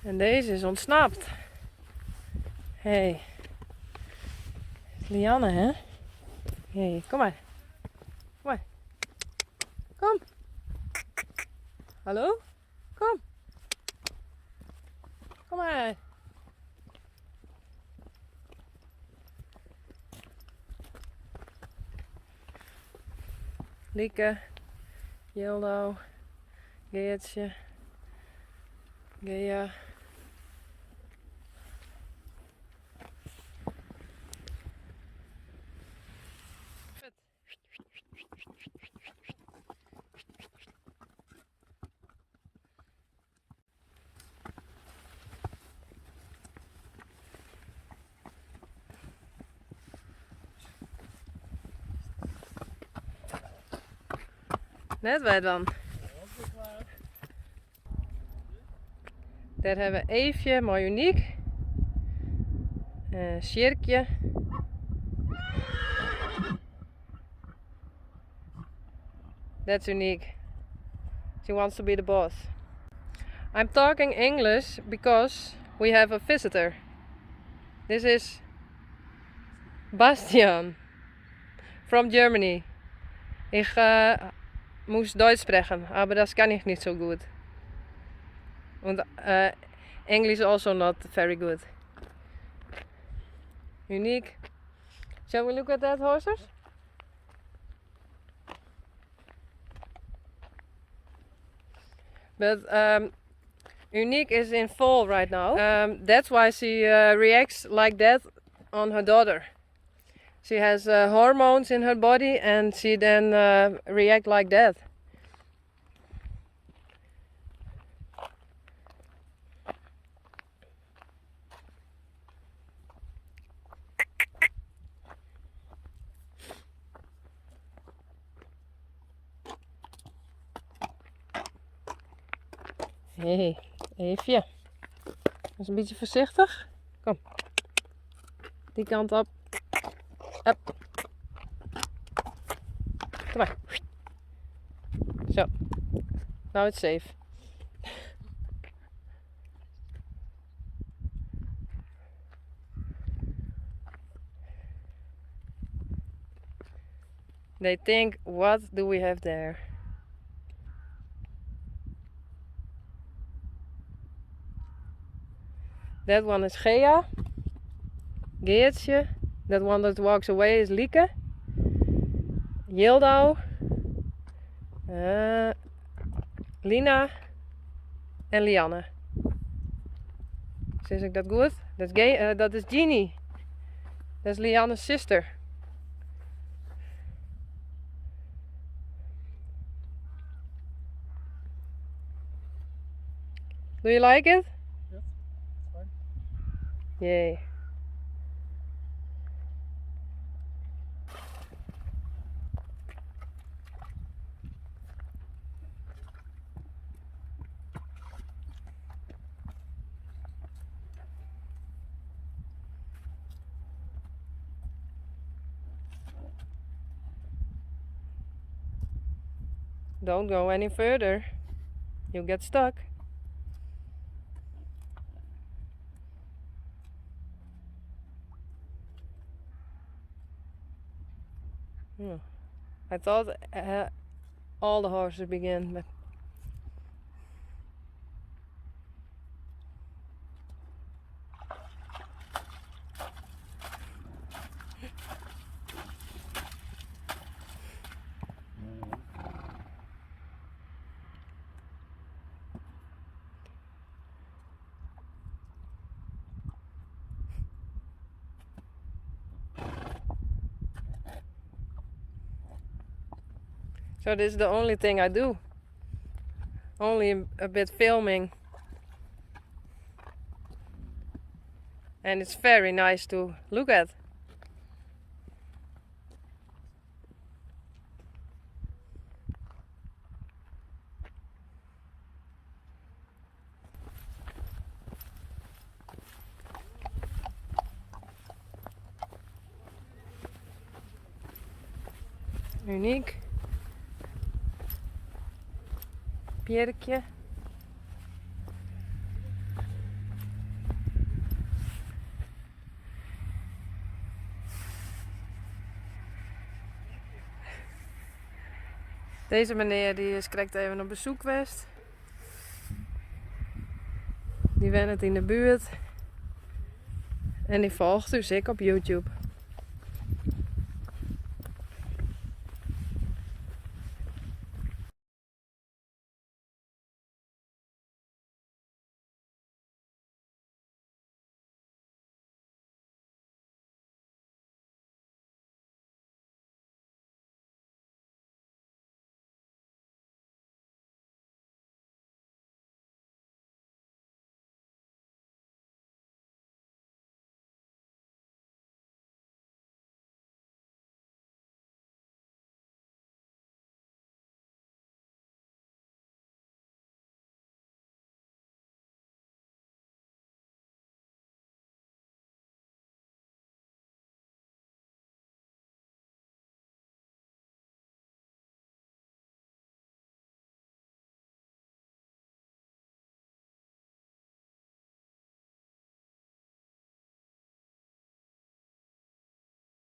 En deze is ontsnapt. Hé. Hey. Lianne, hè? Hé, hey, kom maar. Kom maar. Kom. Hallo? Kom. Kom maar. Lieke. Jildo. Geertje. Gea. Net wij dan. Daar hebben we Eefje, mooi uniek. Sjirkje. That's unique. She wants to be the boss. I'm talking English because we have a visitor. This is Bastian from Germany. Ich muss Deutsch sprechen, aber das kann ich nicht so gut. Und English also not very good. Unique. Shall we look at that horses? But Unique is in fall right now. That's why she reacts like that on her daughter. She has hormones in her body and she then reacts like that. Hé, hey, Eefje. Dat is een beetje voorzichtig. Kom. Die kant op. Up. Kom maar. Zo. Nou, it's safe. They think, what do we have there? That one is Gea. Geertje. That one that walks away is Lieke. Yildo. Lina. En Lianne. Zeg ik dat goed? Dat is Jeannie. Dat is Lianne's sister. Do you like it? Yes, it's fine. Yay. Don't go any further. You'll get stuck. I thought all the horses begin, but so this is the only thing I do. Only a bit filming. And it's very nice to look at. Uniek. Pierkje. Deze meneer die is correct even op bezoek geweest. Die woont in de buurt. En die volgt dus ik op YouTube.